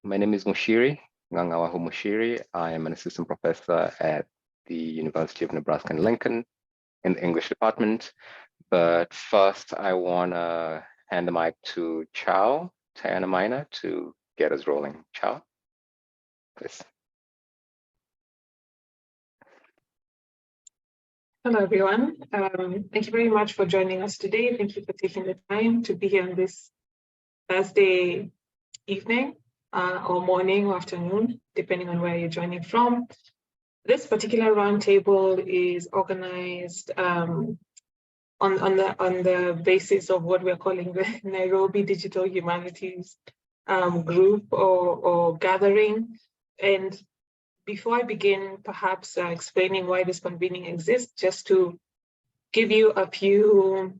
My name is Mushiri, Ngangawahu Mushiri. I am an assistant professor at the University of Nebraska in Lincoln in the English department. But first, I want to hand the mic to Tiana Minor, to get us rolling. Chow, please. Hello, everyone. Thank you very much for joining us today. Thank you for taking the time to be here on this Thursday evening or morning or afternoon, depending on where you're joining from. This particular roundtable is organized on the basis of what we're calling the Nairobi Digital Humanities group or gathering. And before I begin, perhaps explaining why this convening exists, just to give you a few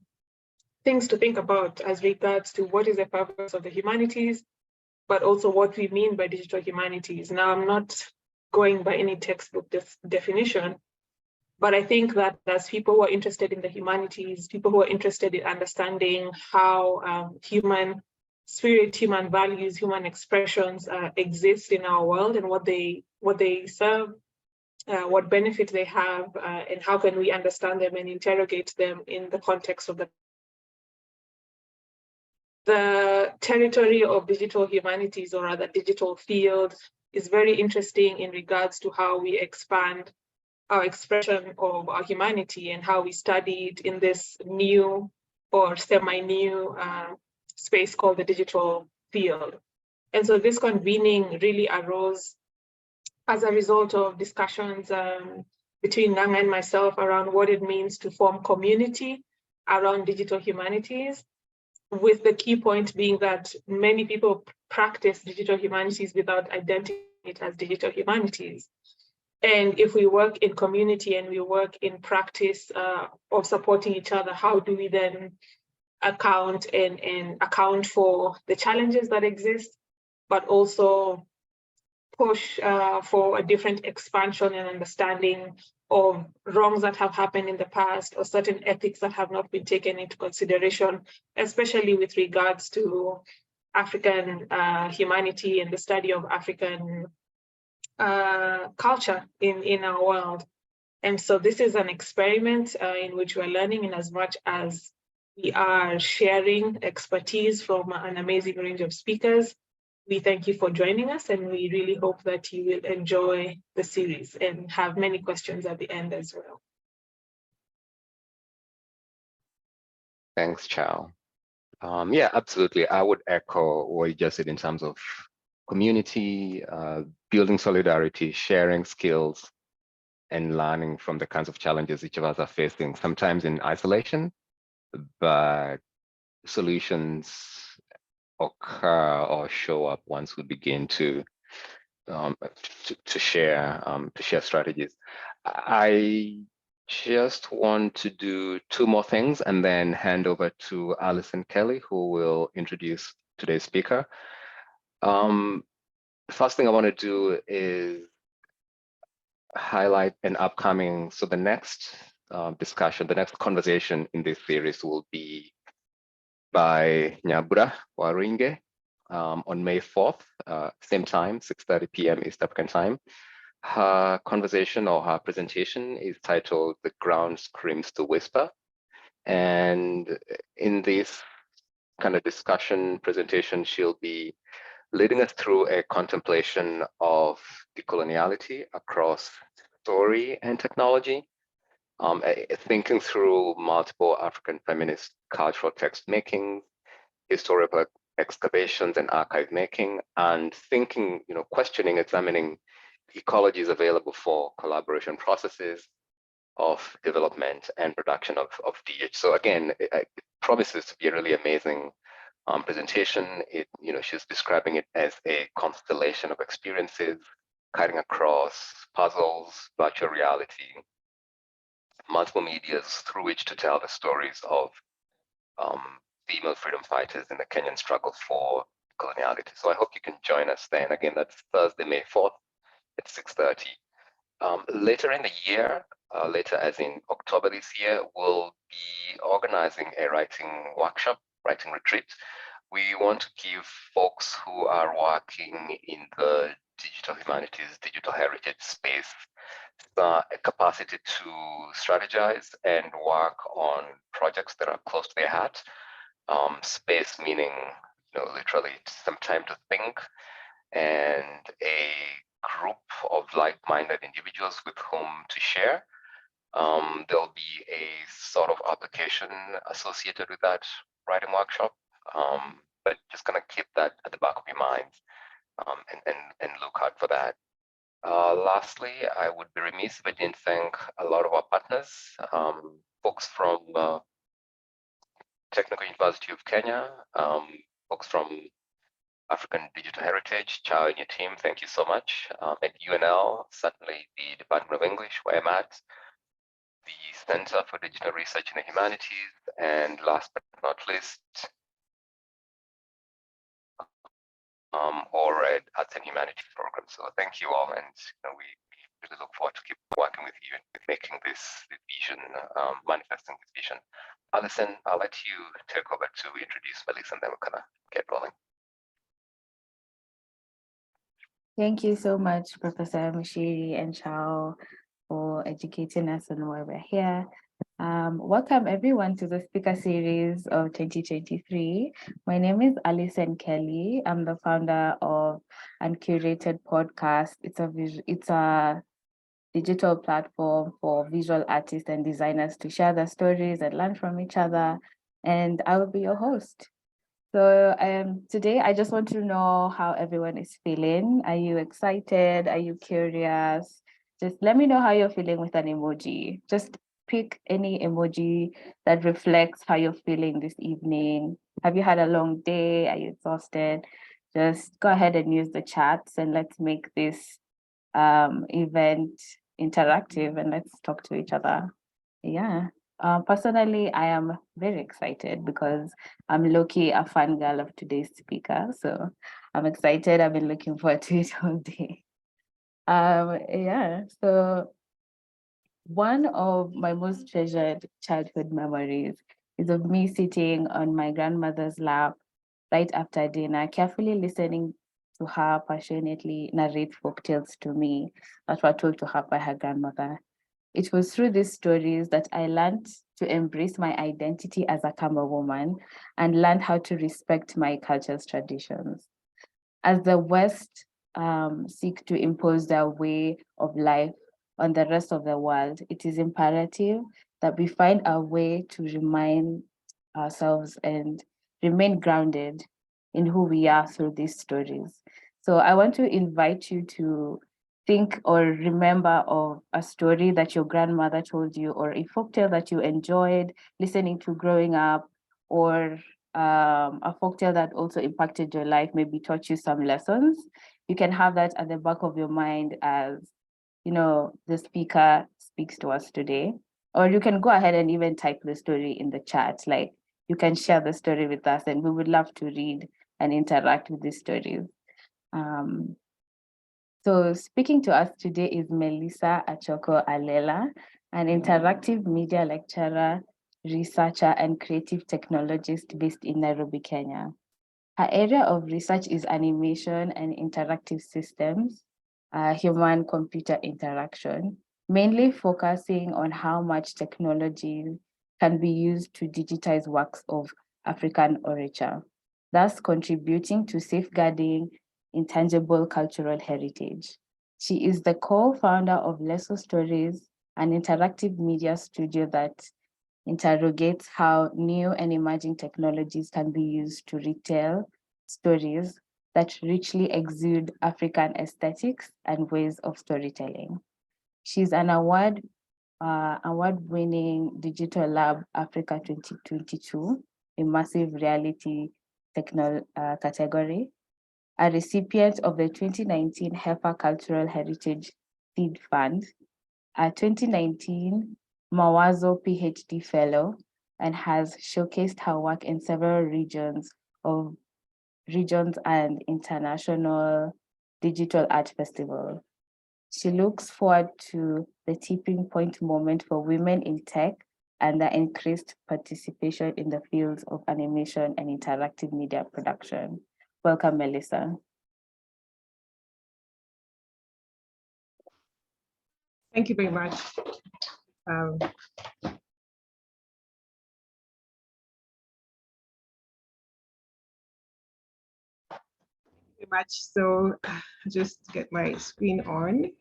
things to think about as regards to what is the purpose of the humanities, but also what we mean by digital humanities. Now, I'm not going by any textbook definition, but I think that as people who are interested in the humanities, people who are interested in understanding how human spirit, human values, human expressions exist in our world and what they serve, what benefit they have, and how can we understand them and interrogate them in the context of the territory of digital humanities, or rather digital field, is very interesting in regards to how we expand our expression of our humanity and how we study it in this new or semi-new space called the digital field. And so this convening really arose as a result of discussions between Nang and myself around what it means to form community around digital humanities, with the key point being that many people practice digital humanities without identifying it as digital humanities. And if we work in community and we work in practice of supporting each other, how do we then account for the challenges that exist, but also push for a different expansion and understanding of wrongs that have happened in the past, or certain ethics that have not been taken into consideration, especially with regards to African humanity and the study of African culture in our world. And so this is an experiment in which we're learning in as much as we are sharing expertise from an amazing range of speakers. We thank you for joining us, and we really hope that you will enjoy the series and have many questions at the end as well. Thanks, Chow. Yeah, absolutely. I would echo what you just said in terms of community, building solidarity, sharing skills, and learning from the kinds of challenges each of us are facing, sometimes in isolation, but solutions occur or show up once we begin to share strategies. I just want to do two more things and then hand over to Alison Kelly, who will introduce today's speaker. The first thing I want to do is highlight an upcoming, so the next discussion, the next conversation in this series will be by Nyabura Waringe on May 4th, same time, 6:30 p.m. East African time. Her conversation or her presentation is titled "The Ground Screams to Whisper." And in this kind of discussion presentation, she'll be leading us through a contemplation of decoloniality across story and technology, thinking through multiple African feminist cultural text making, historical excavations and archive making, and thinking, questioning, examining ecologies available for collaboration processes of development and production of DH. So again, it promises to be a really amazing presentation. She's describing it as a constellation of experiences cutting across puzzles, virtual reality, multiple medias through which to tell the stories of female freedom fighters in the Kenyan struggle for coloniality. So I hope you can join us then. Again, that's Thursday, May 4th at 6:30. Later in the year, later as in October this year, we'll be organizing a writing workshop, writing retreat, We want to give folks who are working in the digital humanities, digital heritage space, a capacity to strategize and work on projects that are close to their heart. Space meaning, literally some time to think, and a group of like-minded individuals with whom to share. There'll be a sort of application associated with that writing workshop, but just gonna keep that at the back of your mind, and look out for that. Lastly, I would be remiss if I didn't thank a lot of our partners, folks from Technical University of Kenya, folks from African Digital Heritage, Chao and your team, thank you so much. At UNL, certainly the Department of English, where I'm at, the Center for Digital Research in the Humanities, and last but not least, or at Arts and Humanities program. So thank you all, and we really look forward to keep working with you and making this vision, manifesting this vision. Alison, I'll let you take over to introduce Melisa, and then we're gonna get rolling. Thank you so much, Professor Mushiri and Chao, for educating us on why we're here. Welcome everyone to the speaker series of 2023. My name is Alison Kelly. I'm the founder of Uncurated Podcast. It's a digital platform for visual artists and designers to share their stories and learn from each other. And I will be your host. So today I just want to know how everyone is feeling. Are you excited? Are you curious? Just let me know how you're feeling with an emoji. Just pick any emoji that reflects how you're feeling this evening. Have you had a long day? Are you exhausted? Just go ahead and use the chats and let's make this event interactive and let's talk to each other. Yeah. Personally, I am very excited because I'm low-key a fan girl of today's speaker. So I'm excited. I've been looking forward to it all day. Yeah, so one of my most treasured childhood memories is of me sitting on my grandmother's lap right after dinner, carefully listening to her passionately narrate folktales to me that were told to her by her grandmother. It was through these stories that I learned to embrace my identity as a Kamba woman and learned how to respect my culture's traditions. As the West seek to impose their way of life on the rest of the world, it is imperative that we find a way to remind ourselves and remain grounded in who we are through these stories. So I want to invite you to think or remember of a story that your grandmother told you, or a folktale that you enjoyed listening to growing up, or a folktale that also impacted your life, maybe taught you some lessons. You can have that at the back of your mind as, the speaker speaks to us today. Or you can go ahead and even type the story in the chat. Like, you can share the story with us and we would love to read and interact with these stories. So speaking to us today is Melisa Achoko Allela, an interactive media lecturer, researcher, and creative technologist based in Nairobi, Kenya. Her area of research is animation and interactive systems, human-computer interaction, mainly focusing on how much technology can be used to digitize works of African origin, thus contributing to safeguarding intangible cultural heritage. She is the co-founder of Leso Stories, an interactive media studio that interrogates how new and emerging technologies can be used to retell stories that richly exude African aesthetics and ways of storytelling. She's an award-winning Digital Lab Africa 2022 immersive reality category, a recipient of the 2019 HEFA Cultural Heritage Seed Fund, a 2019 Mawazo PhD Fellow, and has showcased her work in several regions and international digital art festivals. She looks forward to the tipping point moment for women in tech and the increased participation in the fields of animation and interactive media production. Welcome, Melisa. Thank you very much. So just get my screen on.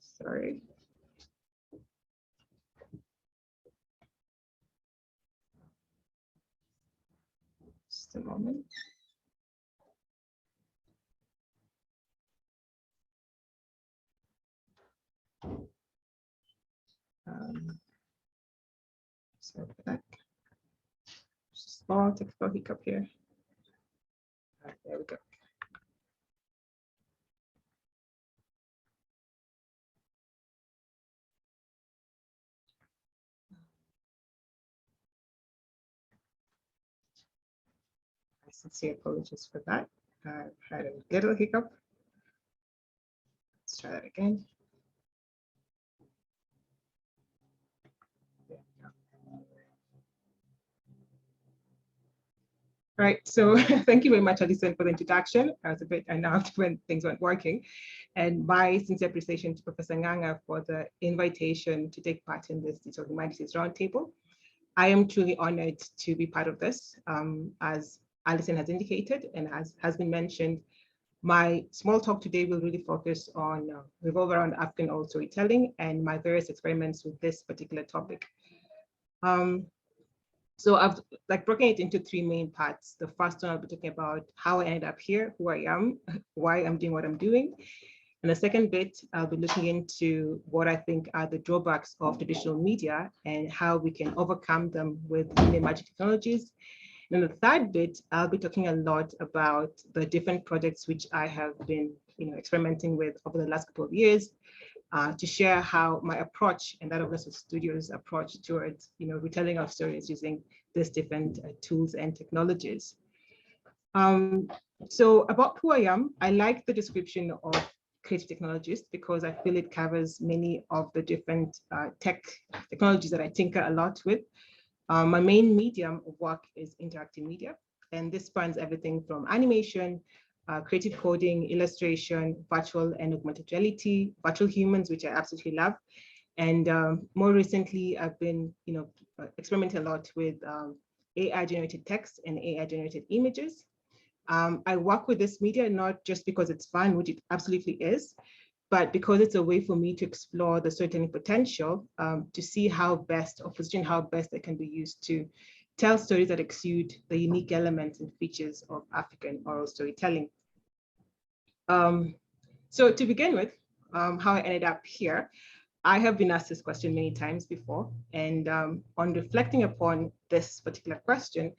Sorry. Just a moment. Sorry for that. Small technical hiccup here. There we go. I sincere apologies for that. I've had a little hiccup. Let's try that again. Right, so thank you very much, Alison, for the introduction. I was a bit announced when things weren't working. And my sincere appreciation to Professor Nganga for the invitation to take part in this Digital Humanities Roundtable. I am truly honored to be part of this. As Alison has indicated and has been mentioned, my small talk today will really focus on, revolve around African oral storytelling and my various experiments with this particular topic. So I've broken it into three main parts. The first one, I'll be talking about how I ended up here, who I am, why I'm doing what I'm doing. And the second bit, I'll be looking into what I think are the drawbacks of traditional media and how we can overcome them with new emerging technologies. And the third bit, I'll be talking a lot about the different projects which I have been experimenting with over the last couple of years, to share how my approach and that of Nestle Studios' approach towards retelling of stories using these different tools and technologies. So about who I am, I like the description of creative technologist because I feel it covers many of the different technologies that I tinker a lot with. My main medium of work is interactive media, and this spans everything from animation, creative coding, illustration, virtual and augmented reality, virtual humans, which I absolutely love. And more recently, I've been experimenting a lot with AI-generated text and AI-generated images. I work with this media not just because it's fun, which it absolutely is, but because it's a way for me to explore the storytelling potential, to see how best, or position how best they can be used to tell stories that exude the unique elements and features of African oral storytelling. So to begin with, how I ended up here, I have been asked this question many times before, and on reflecting upon this particular question,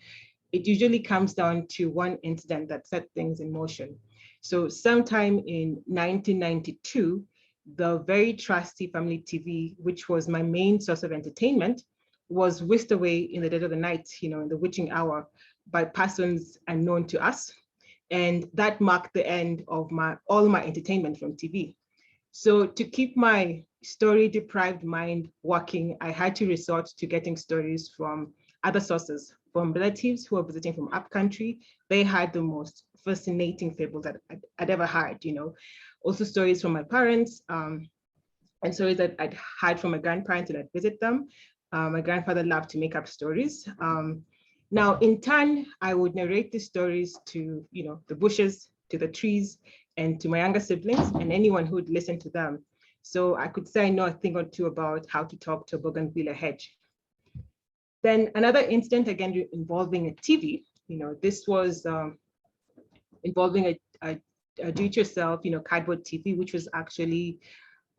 it usually comes down to one incident that set things in motion. So sometime in 1992, the very trusty family TV, which was my main source of entertainment, was whisked away in the dead of the night, in the witching hour, by persons unknown to us. And that marked the end of all my entertainment from TV. So to keep my story-deprived mind working, I had to resort to getting stories from other sources, from relatives who are visiting from upcountry. They had the most fascinating fables that I'd ever heard, Also stories from my parents, and stories that I'd heard from my grandparents and I'd visit them. My grandfather loved to make up stories. Now, in turn, I would narrate the stories to, the bushes, to the trees, and to my younger siblings and anyone who would listen to them. So I could say I know a thing or two about how to talk to a bougainvillea hedge. Then another incident, again, involving a TV, this was involving a do-it-yourself, cardboard TV, which was actually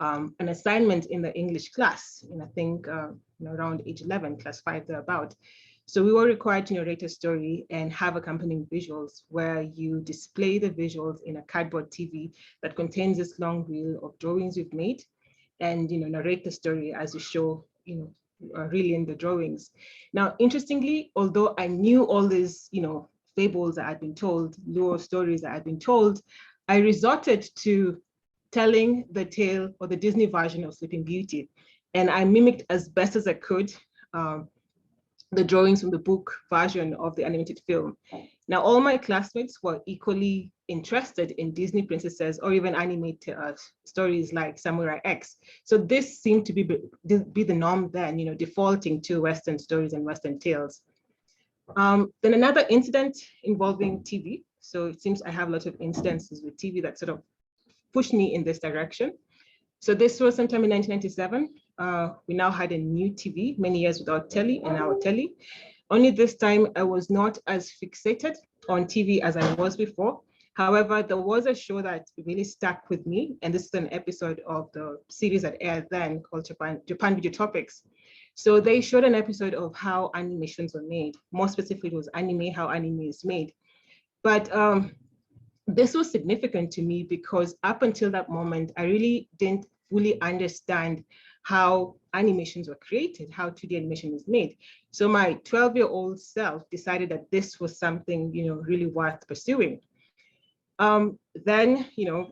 an assignment in the English class, I think around age 11, class 5, thereabout. So we were required to narrate a story and have accompanying visuals where you display the visuals in a cardboard TV that contains this long reel of drawings you've made, and narrate the story as you show, really in the drawings. Now, interestingly, although I knew all these, fables that I'd been told, lore stories that I'd been told, I resorted to telling the tale or the Disney version of Sleeping Beauty. And I mimicked as best as I could the drawings from the book version of the animated film. Now, all my classmates were equally interested in Disney princesses or even animated stories like Samurai X. So this seemed to be the norm then, defaulting to Western stories and Western tales. Then another incident involving TV. So it seems I have a lot of incidences with TV that sort of pushed me in this direction. So this was sometime in 1997. We now had a new TV, many years without telly and our telly. Only this time I was not as fixated on TV as I was before. However, there was a show that really stuck with me, and this is an episode of the series that aired then called Japan Video Topics. So they showed an episode of how animations were made. More specifically, it was anime, how anime is made. But this was significant to me because up until that moment, I really didn't fully understand how animations were created, how 2D animation is made. So my 12-year-old self decided that this was something, really worth pursuing. Then,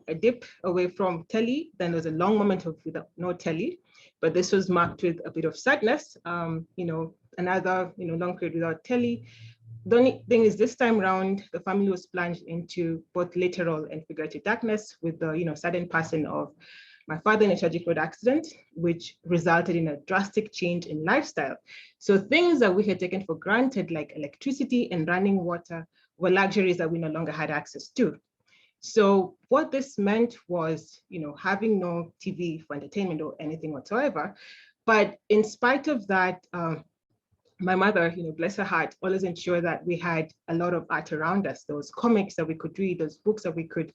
a dip away from telly, then there was a long moment of without no telly, but this was marked with a bit of sadness, another, long period without telly. The only thing is this time around, the family was plunged into both literal and figurative darkness with the, sudden passing of my father in a tragic road accident, which resulted in a drastic change in lifestyle. So things that we had taken for granted, like electricity and running water, were luxuries that we no longer had access to. So what this meant was, having no TV for entertainment or anything whatsoever. But in spite of that, my mother, bless her heart, always ensured that we had a lot of art around us, those comics that we could read, those books that we could,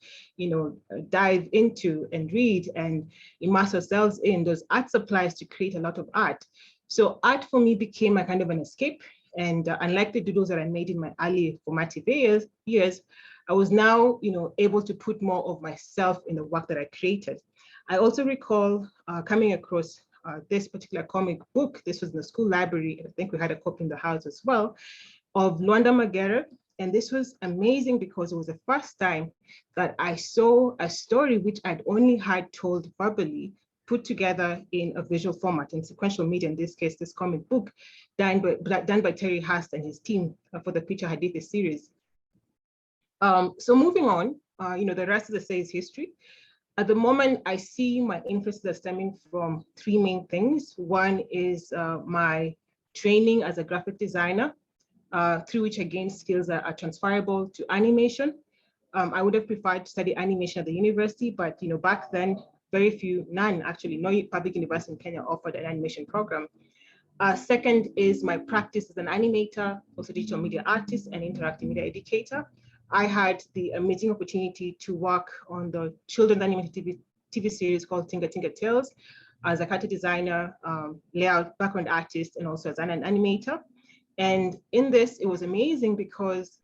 dive into and read and immerse ourselves in, those art supplies to create a lot of art. So art for me became a kind of an escape. And unlike the doodles that I made in my early formative years, I was now, able to put more of myself in the work that I created. I also recall coming across this particular comic book. This was in the school library. I think we had a copy in the house as well, of Luanda Magere. And this was amazing because it was the first time that I saw a story which I'd only had told verbally, put together in a visual format, in sequential media, in this case, this comic book, done by Terry Hurst and his team for the Picture Hadithi series. So moving on, the rest of the say is history. At the moment, I see my interests are stemming from three main things. One is my training as a graphic designer, through which I gained skills that are transferable to animation. I would have preferred to study animation at the university, but back then, very few, none actually, no public university in Kenya offered an animation program. Second is my practice as an animator, also digital media artist and interactive media educator. I had the amazing opportunity to work on the children's animated TV series called Tinga Tinga Tales as a character designer, layout, background artist, and also as an animator. And in this, it was amazing because,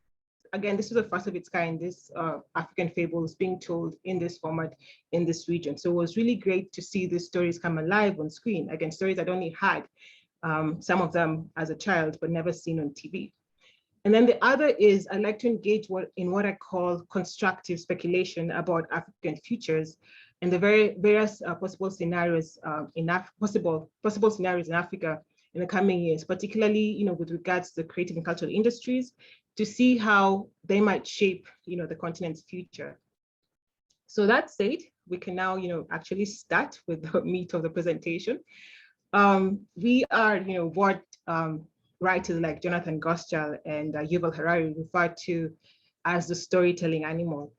again, this was the first of its kind, this African fables being told in this format in this region. So it was really great to see these stories come alive on screen. Again, stories I'd only had, some of them as a child, but never seen on TV. And then the other is I like to engage in what I call constructive speculation about African futures and the various possible scenarios possible scenarios in Africa in the coming years, particularly with regards to the creative and cultural industries, to see how they might shape the continent's future. So that said, we can now actually start with the meat of the presentation. We are what writers like Jonathan Goschal and Yuval Harari refer to as the storytelling animal.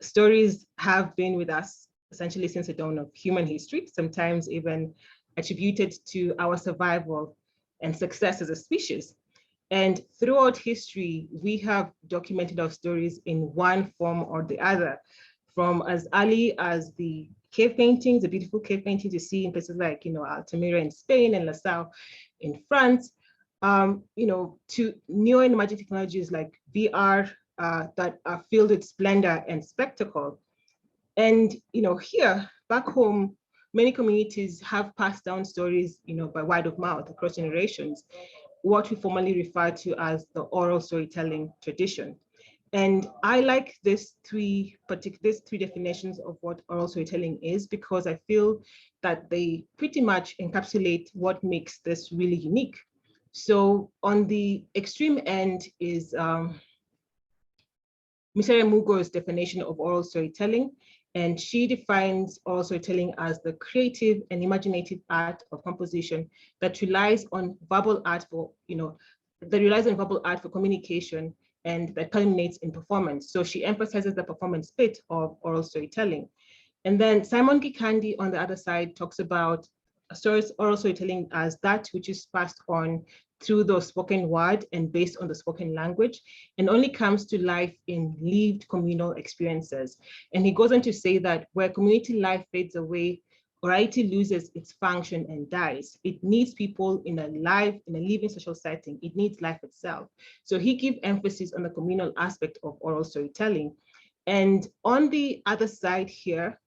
Stories have been with us essentially since the dawn of human history, sometimes even attributed to our survival and success as a species. And throughout history, we have documented our stories in one form or the other, from as early as the cave paintings, the beautiful cave paintings you see in places like Altamira in Spain and Lascaux in France, to new and emerging technologies like VR that are filled with splendor and spectacle. And here, back home, many communities have passed down stories by word of mouth across generations, what we formerly refer to as the oral storytelling tradition. And I like these three definitions of what oral storytelling is, because I feel that they pretty much encapsulate what makes this really unique. So on the extreme end is Misere Mugo's definition of oral storytelling, and she defines oral storytelling as the creative and imaginative art of composition that relies on verbal art for, communication, and that culminates in performance. So she emphasizes the performance bit of oral storytelling. And then Simon Gikandi on the other side talks about oral storytelling as that which is passed on through the spoken word and based on the spoken language, and only comes to life in lived communal experiences. And he goes on to say that where community life fades away, orality loses its function and dies. It needs people in a living social setting. It needs life itself. So he gives emphasis on the communal aspect of oral storytelling. And on the other side here,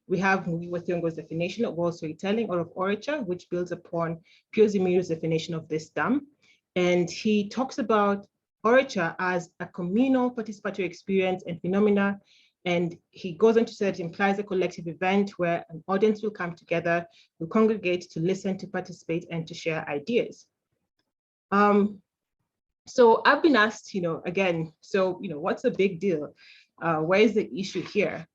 we have Muyiwa Thiongo's definition of oral storytelling, or of orature, which builds upon Pio Zimiru's definition of this term. And he talks about orature as a communal participatory experience and phenomena. And he goes on to say that it implies a collective event where an audience will come together, will congregate to listen, to participate, and to share ideas. So I've been asked, again, what's the big deal? Where is the issue here?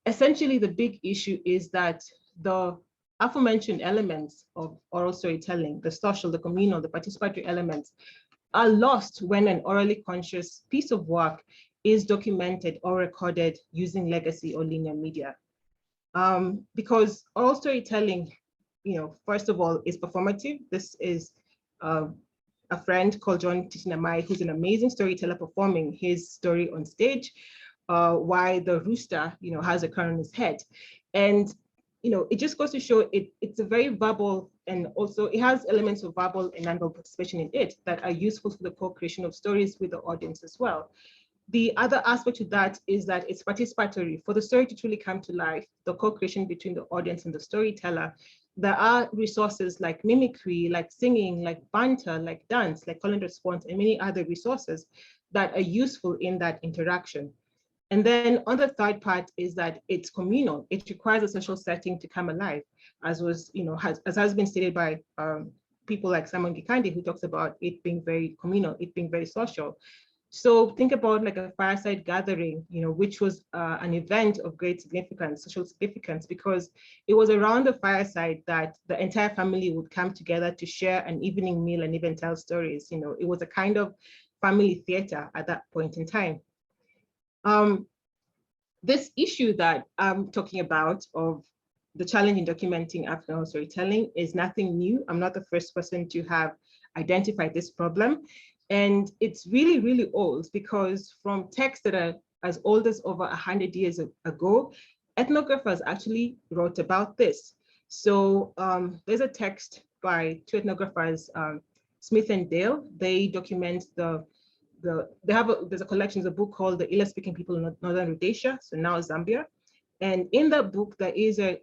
Essentially, the big issue is that the aforementioned elements of oral storytelling, the social, the communal, the participatory elements, are lost when an orally conscious piece of work is documented or recorded using legacy or linear media. Because oral storytelling, first of all, is performative. This is a friend called John Titinamai, who's an amazing storyteller, performing his story on stage. Why the rooster, has a crown on his head. And, it just goes to show it's a very verbal, and also it has elements of verbal and non-verbal participation in it that are useful for the co-creation of stories with the audience as well. The other aspect to that is that it's participatory. For the story to truly come to life, the co-creation between the audience and the storyteller, there are resources like mimicry, like singing, like banter, like dance, like call and response, and many other resources that are useful in that interaction. And then on the third part is that it's communal. It requires a social setting to come alive, as has been stated by people like Simon Gikandi, who talks about it being very communal, it being very social. So think about like a fireside gathering, which was an event of great significance, social significance, because it was around the fireside that the entire family would come together to share an evening meal and even tell stories. It was a kind of family theater at that point in time. This issue that I'm talking about of the challenge in documenting African oral storytelling is nothing new. I'm not the first person to have identified this problem. And it's really, really old, because from texts that are as old as over 100 years ago, ethnographers actually wrote about this. So there's a text by two ethnographers, Smith and Dale. They document there's a collection, there's a book called The Ila Speaking People in Northern Rhodesia, so now Zambia. And in that book, there is a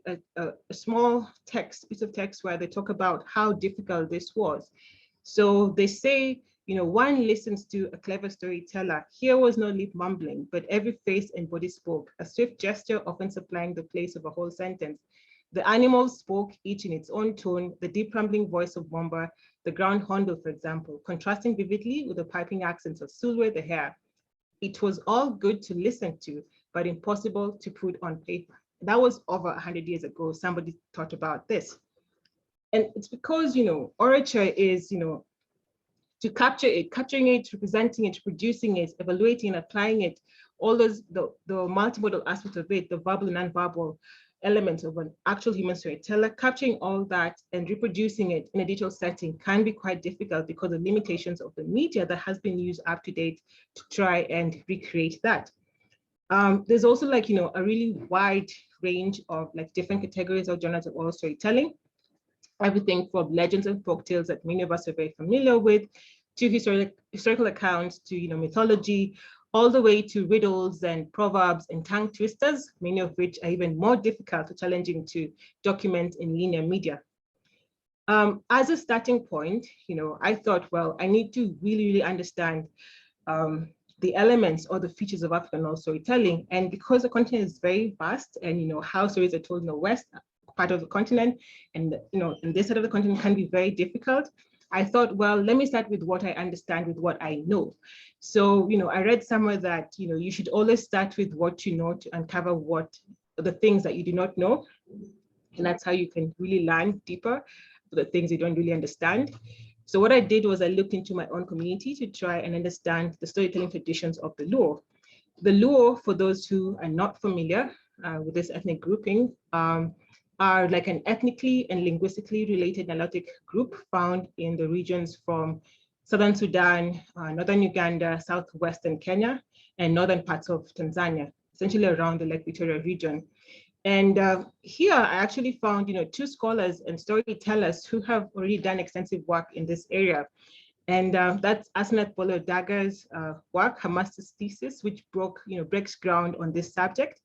small piece of text where they talk about how difficult this was. So they say, one listens to a clever storyteller. Here was no lip mumbling, but every face and body spoke, a swift gesture often supplying the place of a whole sentence. The animals spoke, each in its own tone, the deep rumbling voice of Wamba, the ground hornbill, for example, contrasting vividly with the piping accents of Sulwe the hare. It was all good to listen to, but impossible to put on paper. That was over 100 years ago. Somebody thought about this. And it's because, orature is, to capturing it, representing it, producing it, evaluating and applying it, all those, the multimodal aspects of it, the verbal and non-verbal elements of an actual human storyteller, capturing all that and reproducing it in a digital setting can be quite difficult because of limitations of the media that has been used up to date to try and recreate that. There's also a really wide range of different categories or genres of oral storytelling. Everything from legends and folktales that many of us are very familiar with, to historical accounts, to mythology, all the way to riddles and proverbs and tongue twisters, many of which are even more difficult or challenging to document in linear media. As a starting point, I thought, well, I need to really, really understand the elements or the features of African oral storytelling. And because the continent is very vast, and how stories are told in the west part of the continent, and in this side of the continent can be very difficult, I thought, well, let me start with what I understand, with what I know. So, I read somewhere that, you should always start with what you know to uncover what the things that you do not know. And that's how you can really learn deeper the things you don't really understand. So what I did was I looked into my own community to try and understand the storytelling traditions of the Luo. The Luo, for those who are not familiar with this ethnic grouping, are like an ethnically and linguistically related Nilotic group found in the regions from southern Sudan, northern Uganda, southwestern Kenya, and northern parts of Tanzania, essentially around the Lake Victoria region. And here I actually found, two scholars and storytellers who have already done extensive work in this area. And that's Asnat Bolo Dagger's work, her master's thesis, which breaks ground on this subject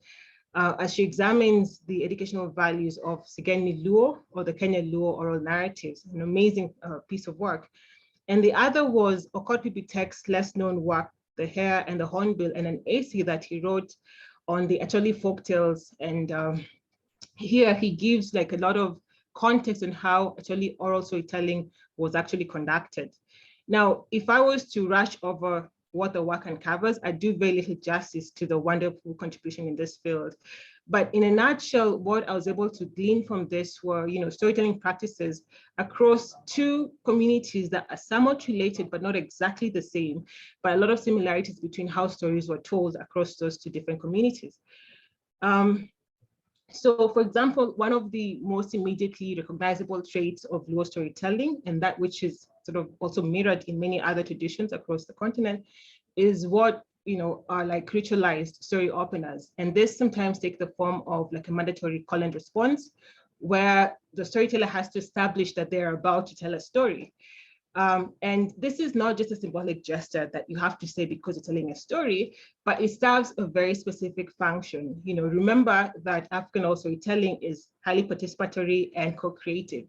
as she examines the educational values of Sigeni Luo, or the Kenya Luo oral narratives, an amazing piece of work. And the other was Okot Pipitek's less known work, The Hare and the Hornbill, and an essay that he wrote on the Acholi folktales. And here he gives like a lot of context on how Acholi oral storytelling was actually conducted. Now, if I was to rush over what the work uncovers, I do very little justice to the wonderful contribution in this field. But in a nutshell, what I was able to glean from this were, storytelling practices across two communities that are somewhat related, but not exactly the same, but a lot of similarities between how stories were told across those two different communities. So, for example, one of the most immediately recognizable traits of Luo storytelling, and that which is sort of also mirrored in many other traditions across the continent, is what are like ritualized story openers. And this sometimes take the form of like a mandatory call and response, where the storyteller has to establish that they're about to tell a story. And this is not just a symbolic gesture that you have to say because you're telling a story, but it serves a very specific function. Remember that African oral storytelling is highly participatory and co-creative.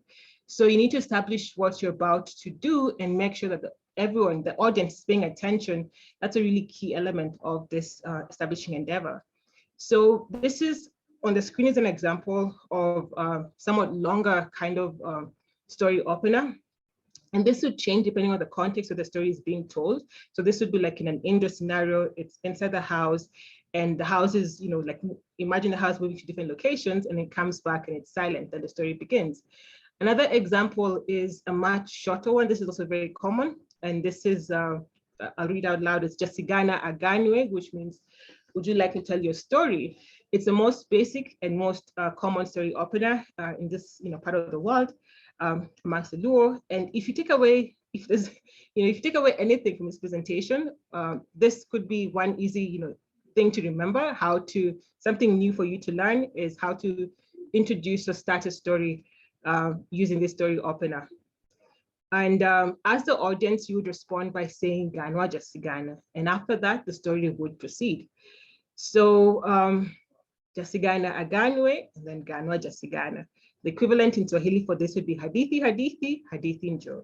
So you need to establish what you're about to do and make sure that everyone, the audience, is paying attention. That's a really key element of this establishing endeavor. So this is on the screen is an example of somewhat longer kind of story opener. And this would change depending on the context of the story is being told. So this would be like in an indoor scenario, it's inside the house, and the house is, like imagine the house moving to different locations, and it comes back and it's silent, and the story begins. Another example is a much shorter one. This is also very common. And this is, I'll read out loud, it's Jasigana Aganwe, which means, would you like to tell your story? It's the most basic and most common story opener in this part of the world. Amongst the Luo. And if you take away, if you take away anything from this presentation, this could be one easy, thing to remember. Something new for you to learn is how to introduce or start a story using this story opener. And as the audience, you would respond by saying Ganwa Jasigana, and after that, the story would proceed. So Jasigana Aganwe, and then Ganwa Jasigana. The equivalent in Swahili for this would be hadithi, hadithi, hadithi njo.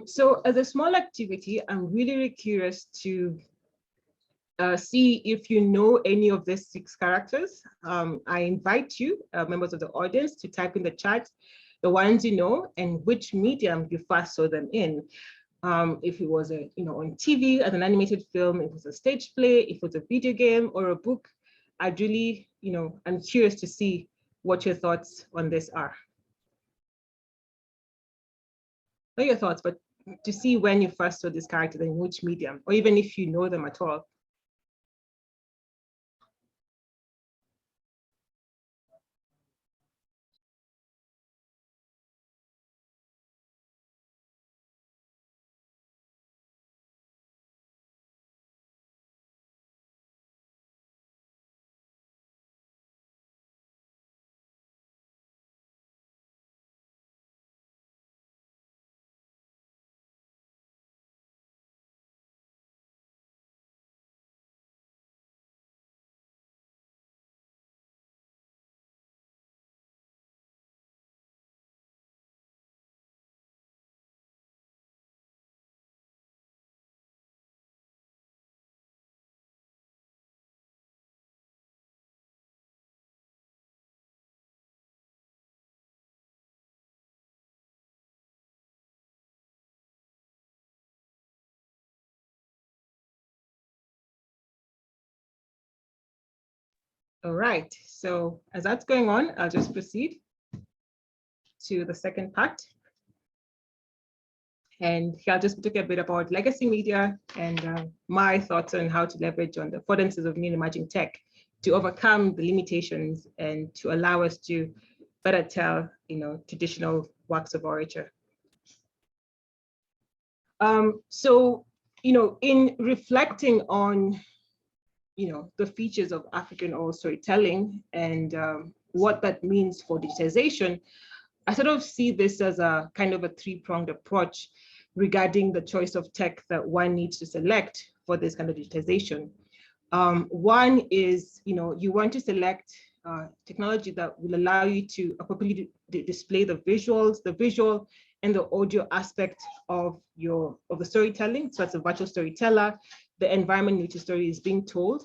So as a small activity, I'm really curious to see if you know any of these 6 characters. I invite you, members of the audience, to type in the chat the ones you know and which medium you first saw them in. If it was on TV as an animated film, if it was a stage play, if it was a video game or a book, I'd really, I'm curious to see what your thoughts on this are. Not your thoughts, but to see when you first saw this character in which medium, or even if you know them at all. All right, so as that's going on, I'll just proceed to the second part. And here I'll just talk a bit about legacy media and my thoughts on how to leverage on the affordances of new and emerging tech to overcome the limitations and to allow us to better tell, traditional works of literature. So, in reflecting on, the features of African oral storytelling and what that means for digitization, I sort of see this as a kind of a three-pronged approach regarding the choice of tech that one needs to select for this kind of digitization. One is, you want to select technology that will allow you to appropriately display the visual and the audio aspect of the storytelling. So that's a virtual storyteller, the environment in which the story is being told.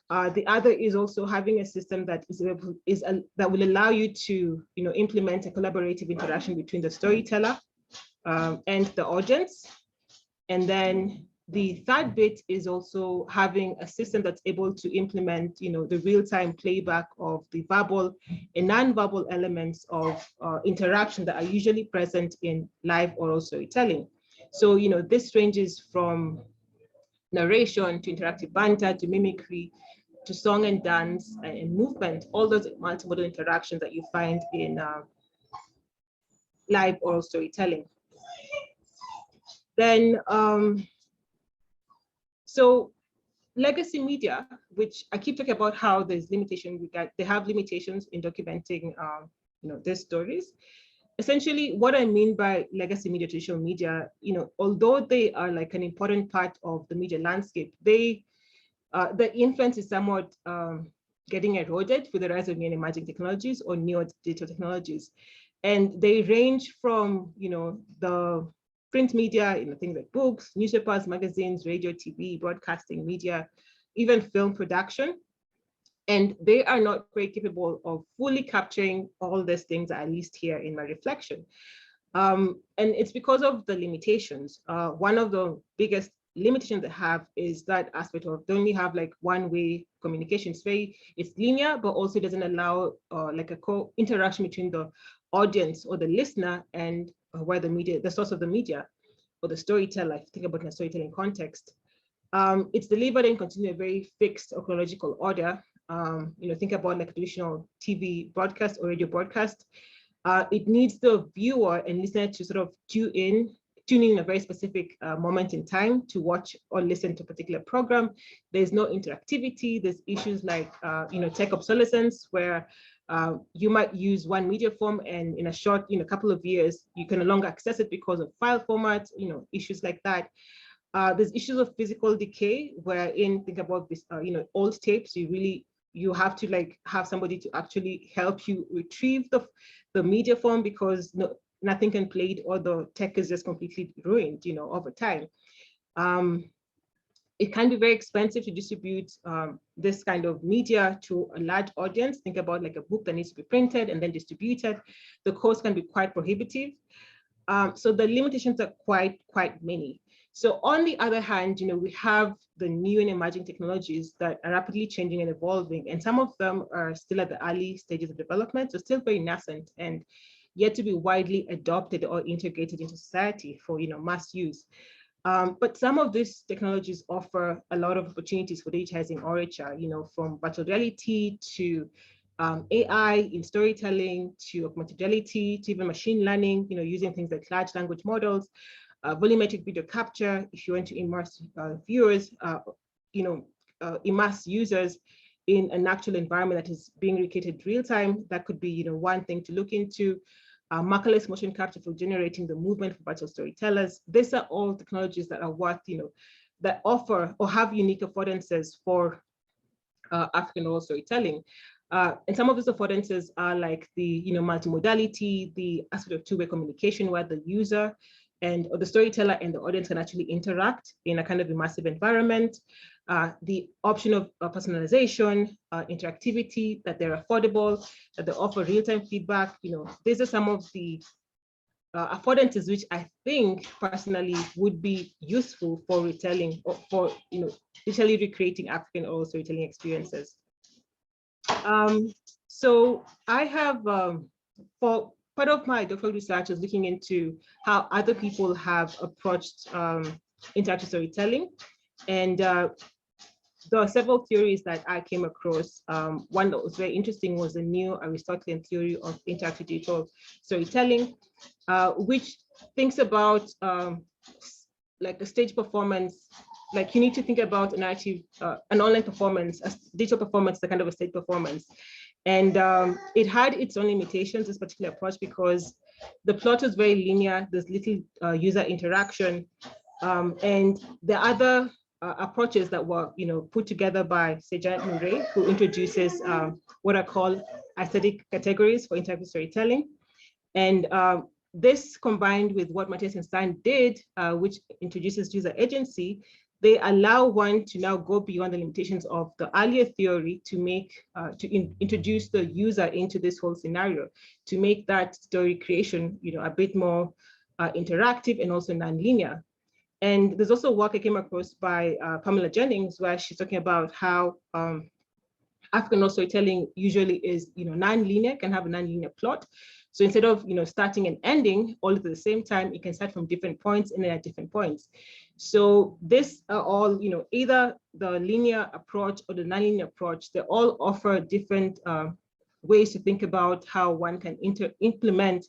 The other is also having a system that that will allow you to, implement a collaborative interaction between the storyteller and the audience. And then the third bit is also having a system that's able to implement, the real-time playback of the verbal and non-verbal elements of interaction that are usually present in live oral storytelling. So, this ranges from narration to interactive banter to mimicry to song and dance and movement, all those multimodal interactions that you find in live oral storytelling. Then, so legacy media, which I keep talking about how there's limitation, they have limitations in documenting, their stories. Essentially, what I mean by legacy media, traditional media, although they are like an important part of the media landscape, the influence is somewhat getting eroded with the rise of new and emerging technologies or new digital technologies. And they range from, the print media, things like books, newspapers, magazines, radio, TV, broadcasting media, even film production. And they are not very capable of fully capturing all these things, at least here in my reflection. And it's because of the limitations. One of the biggest limitations they have is that aspect of they only have like one-way communication. It's linear, but also doesn't allow like a co-interaction between the audience or the listener and where the source of the media or the storyteller, if you think about in a storytelling context. It's delivered and continue a very fixed or chronological order. Think about like a traditional TV broadcast or radio broadcast. It needs the viewer and listener to sort of tune in a very specific moment in time to watch or listen to a particular program. There's no interactivity. There's issues like, tech obsolescence, where you might use one media form and in a short, couple of years, you can no longer access it because of file formats, issues like that. There's issues of physical decay, wherein think about this, old tapes, you have to like have somebody to actually help you retrieve the media form because nothing can play it or the tech is just completely ruined, over time. It can be very expensive to distribute this kind of media to a large audience. Think about like a book that needs to be printed and then distributed. The cost can be quite prohibitive. So the limitations are quite many. So on the other hand, we have the new and emerging technologies that are rapidly changing and evolving, and some of them are still at the early stages of development, so still very nascent and yet to be widely adopted or integrated into society for mass use. But some of these technologies offer a lot of opportunities for digitizing literature, from virtual reality to AI in storytelling to augmented reality to even machine learning, using things like large language models, volumetric video capture, if you want to immerse viewers, immerse users in an actual environment that is being recreated real time. That could be, one thing to look into. Markerless motion capture for generating the movement for virtual storytellers. These are all technologies that are worth, that offer or have unique affordances for African oral storytelling. And some of these affordances are like the, multimodality, the aspect of two-way communication where the user or the storyteller and the audience can actually interact in a kind of immersive environment. The option of personalization, interactivity, that they're affordable, that they offer real-time feedback. These are some of the affordances which I think personally would be useful for retelling or for digitally recreating African oral storytelling experiences. So I have, for part of my doctoral research is looking into how other people have approached interactive storytelling. And there are several theories that I came across. One that was very interesting was the new Aristotelian theory of interactive digital storytelling, which thinks about like a stage performance. Like you need to think about an online performance, a digital performance, the kind of a stage performance. And it had its own limitations, this particular approach, because the plot was very linear, there's little user interaction. And the other approaches that were put together by Janet Murray, who introduces what are called aesthetic categories for interactive storytelling. And this combined with what Matthias and Stein did, which introduces user agency, they allow one to now go beyond the limitations of the earlier theory to make, introduce the user into this whole scenario, to make that story creation, a bit more interactive and also nonlinear. And there's also work I came across by Pamela Jennings, where she's talking about how African storytelling usually is, nonlinear, can have a nonlinear plot. So instead of, starting and ending all at the same time, it can start from different points and then at different points. So this are all, either the linear approach or the nonlinear approach, they all offer different ways to think about how one can implement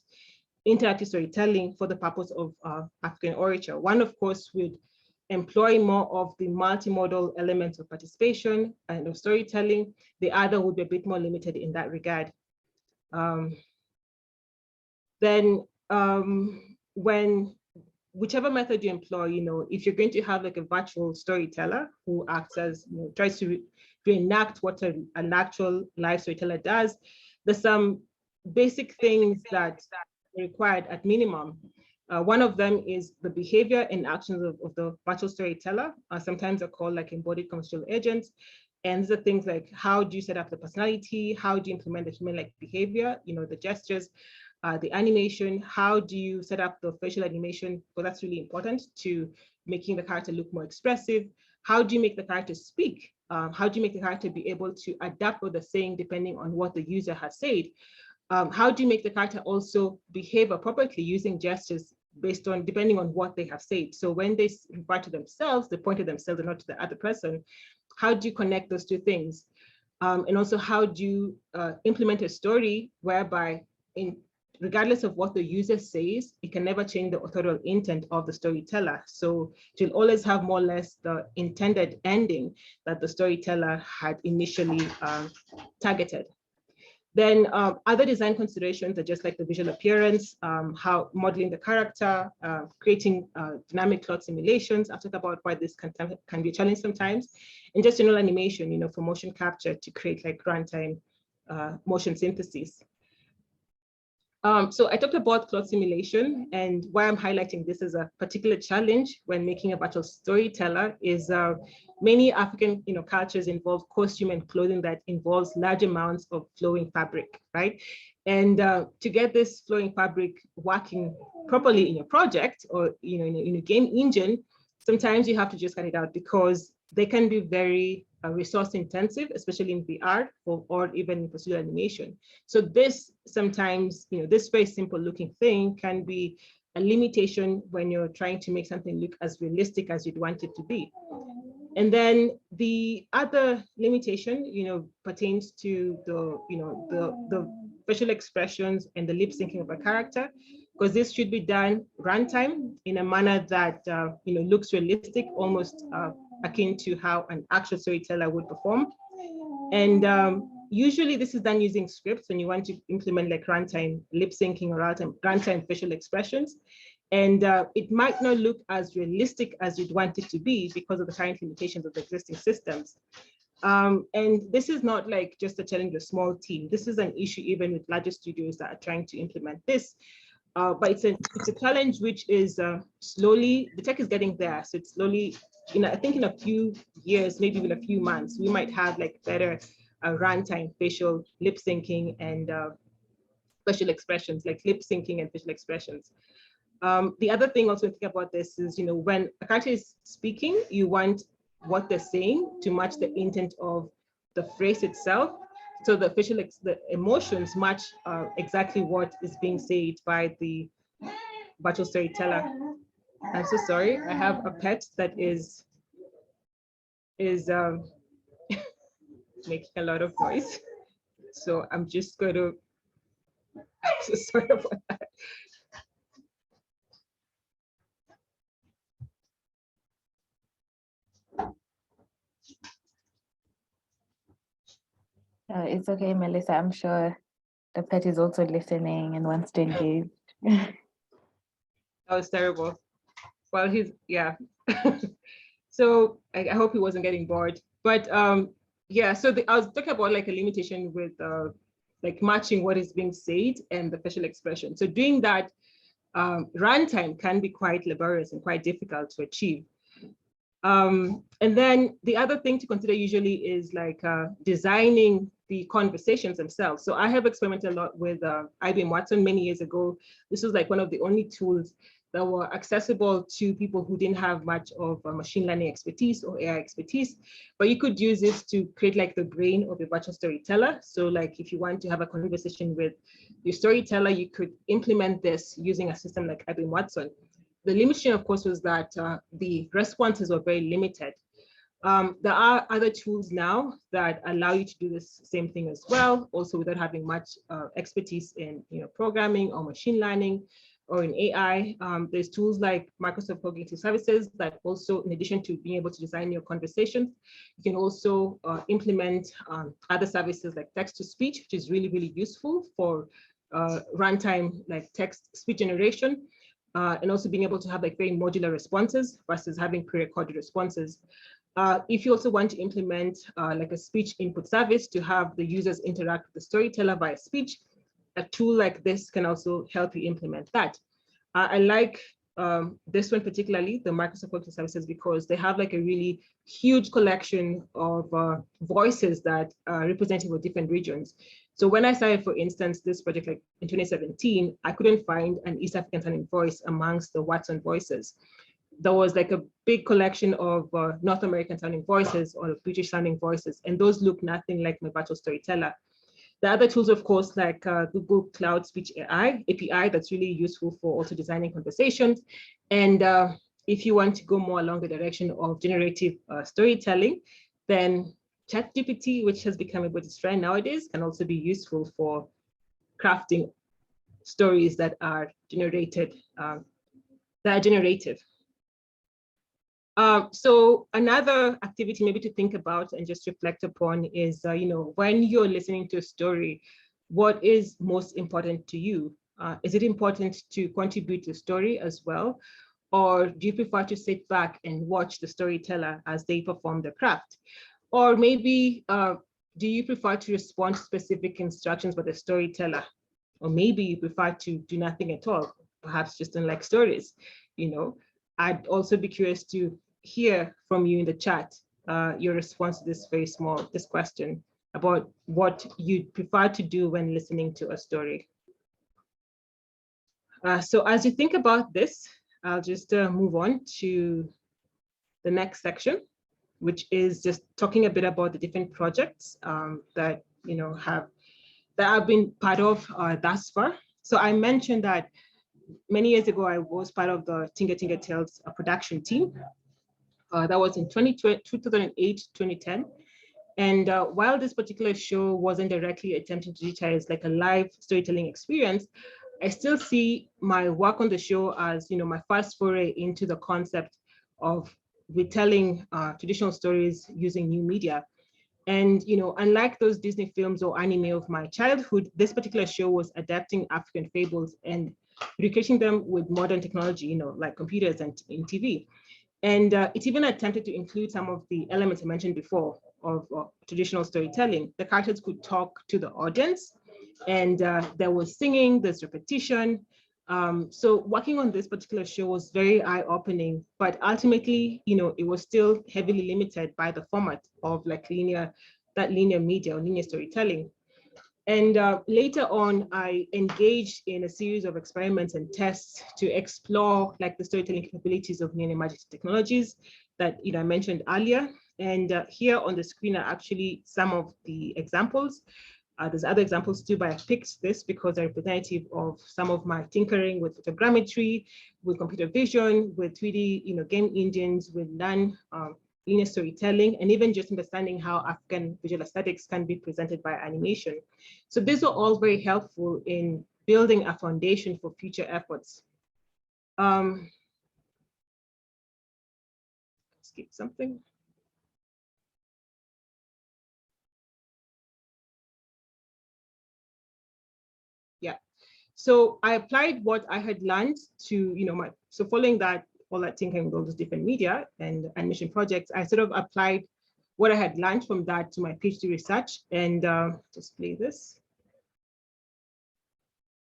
interactive storytelling for the purpose of African orature. One, of course, would employ more of the multimodal elements of participation and of storytelling. The other would be a bit more limited in that regard. When whichever method you employ, if you're going to have like a virtual storyteller who acts as, tries to reenact what an actual live storyteller does, there's some basic things that are required at minimum. One of them is the behavior and actions of the virtual storyteller. Sometimes they're called like embodied conceptual agents. And these are things like, how do you set up the personality? How do you implement the human-like behavior? The gestures, the animation. How do you set up the facial animation? Well, that's really important to making the character look more expressive. How do you make the character speak? How do you make the character be able to adapt what they're saying depending on what the user has said? How do you make the character also behave appropriately using gestures based on, depending on what they have said? So when they refer to themselves, they point to themselves and not to the other person. How do you connect those two things? And also, how do you implement a story whereby, regardless of what the user says, it can never change the authorial intent of the storyteller. So it will always have more or less the intended ending that the storyteller had initially targeted. Then other design considerations are just like the visual appearance, how modeling the character, creating dynamic plot simulations. I've talked about why this can be a challenge sometimes, and just general animation, for motion capture to create like runtime motion synthesis. So I talked about plot simulation, and why I'm highlighting this as a particular challenge when making a virtual storyteller is many African cultures involve costume and clothing that involves large amounts of flowing fabric, right? And to get this flowing fabric working properly in your project or in a game engine, sometimes you have to just cut it out because they can be very resource intensive, especially in VR or even in procedural animation. So this sometimes, this very simple looking thing can be a limitation when you're trying to make something look as realistic as you'd want it to be. And then the other limitation, pertains to the facial expressions and the lip syncing of a character, because this should be done runtime in a manner that looks realistic, almost akin to how an actual storyteller would perform. And usually this is done using scripts when you want to implement like runtime lip syncing or runtime facial expressions. And it might not look as realistic as you'd want it to be because of the current limitations of the existing systems. And this is not like just a challenge of a small team. This is an issue even with larger studios that are trying to implement this. But it's a challenge which is slowly, the tech is getting there. So it's slowly, I think in a few years, maybe even a few months, we might have like better runtime facial lip syncing and facial expressions, like lip syncing and facial expressions. The other thing also to think about this is, when a character is speaking, you want what they're saying to match the intent of the phrase itself. So the the emotions match exactly what is being said by the virtual storyteller. I'm so sorry. I have a pet that is making a lot of noise. So I'm just going to, I'm so sorry about that. It's okay, Melissa. I'm sure the pet is also listening and wants to engage. That was terrible. Well, yeah. So I hope he wasn't getting bored. But yeah, so I was talking about like a limitation with like matching what is being said and the facial expression. So doing that runtime can be quite laborious and quite difficult to achieve. And then the other thing to consider usually is like designing the conversations themselves. So I have experimented a lot with IBM Watson many years ago. This was like one of the only tools that were accessible to people who didn't have much of machine learning expertise or AI expertise, but you could use this to create like the brain of a virtual storyteller. So like if you want to have a conversation with your storyteller, you could implement this using a system like IBM Watson. The limitation, of course, was that the responses were very limited. There are other tools now that allow you to do this same thing as well, also without having much expertise in programming or machine learning or in AI. There's tools like Microsoft Cognitive Services that also, in addition to being able to design your conversations, you can also implement other services like text-to-speech, which is really, really useful for runtime like text-speech generation. And also being able to have like very modular responses versus having pre-recorded responses. If you also want to implement like a speech input service to have the users interact with the storyteller via speech, a tool like this can also help you implement that. I like this one particularly, the Microsoft Cognitive Services, because they have like a really huge collection of voices that are representing for different regions. So when I started, for instance, this project like in 2017, I couldn't find an East African sounding voice amongst the Watson voices. There was like a big collection of North American sounding voices or British sounding voices, and those look nothing like my virtual storyteller. The other tools, of course, like Google Cloud Speech AI API, that's really useful for also designing conversations. And if you want to go more along the direction of generative storytelling, then ChatGPT, which has become a British trend nowadays, can also be useful for crafting stories that are generated, that are generative. So another activity maybe to think about and just reflect upon is, when you're listening to a story, what is most important to you? Is it important to contribute to the story as well? Or do you prefer to sit back and watch the storyteller as they perform the craft? Or maybe, do you prefer to respond to specific instructions by the storyteller? Or maybe you prefer to do nothing at all, perhaps just don't like stories, I'd also be curious to hear from you in the chat your response to this question about what you'd prefer to do when listening to a story. So as you think about this, I'll just move on to the next section, which is just talking a bit about the different projects that I've been part of thus far. So I mentioned that many years ago, I was part of the Tinga Tinga Tales production team. That was in 2008, 2010. And while this particular show wasn't directly attempting to digitize like a live storytelling experience, I still see my work on the show as my first foray into the concept of retelling traditional stories using new media. And unlike those Disney films or anime of my childhood, this particular show was adapting African fables and recreating them with modern technology, like computers and in TV. And it even attempted to include some of the elements I mentioned before of traditional storytelling. The characters could talk to the audience, and there was singing, there's repetition. So working on this particular show was very eye-opening, but ultimately, it was still heavily limited by the format of like linear media or linear storytelling. And later on, I engaged in a series of experiments and tests to explore like the storytelling capabilities of new and emerging technologies that I mentioned earlier. And here on the screen are actually some of the examples. There's other examples too, but I picked this because they're representative of some of my tinkering with photogrammetry, with computer vision, with 3D, game engines, with linear storytelling, and even just understanding how African visual aesthetics can be presented by animation. So these are all very helpful in building a foundation for future efforts. Skip something. Yeah. So I applied what I had learned to, so following that, all that thinking with all those different media and animation projects, I sort of applied what I had learned from that to my PhD research, and just play this.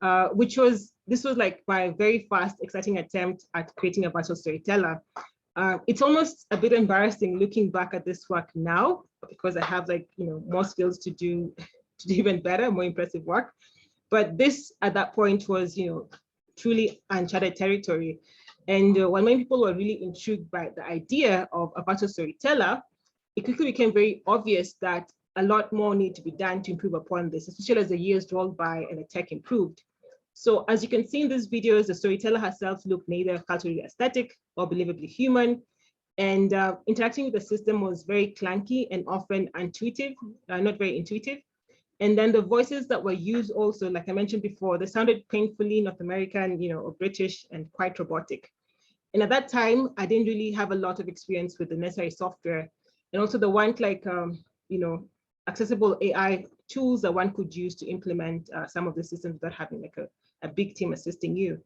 This was like my very first exciting attempt at creating a virtual storyteller. It's almost a bit embarrassing looking back at this work now, because I have more skills to do even better, more impressive work. But this at that point was, truly uncharted territory. And when many people were really intrigued by the idea of a virtual storyteller, it quickly became very obvious that a lot more needed to be done to improve upon this, especially as the years rolled by and the tech improved. So as you can see in these videos, the storyteller herself looked neither culturally aesthetic or believably human. And interacting with the system was very clunky and often intuitive, not very intuitive. And then the voices that were used also, like I mentioned before, they sounded painfully North American, or British, and quite robotic. And at that time, I didn't really have a lot of experience with the necessary software. And also there weren't accessible AI tools that one could use to implement some of the systems without having a big team assisting you.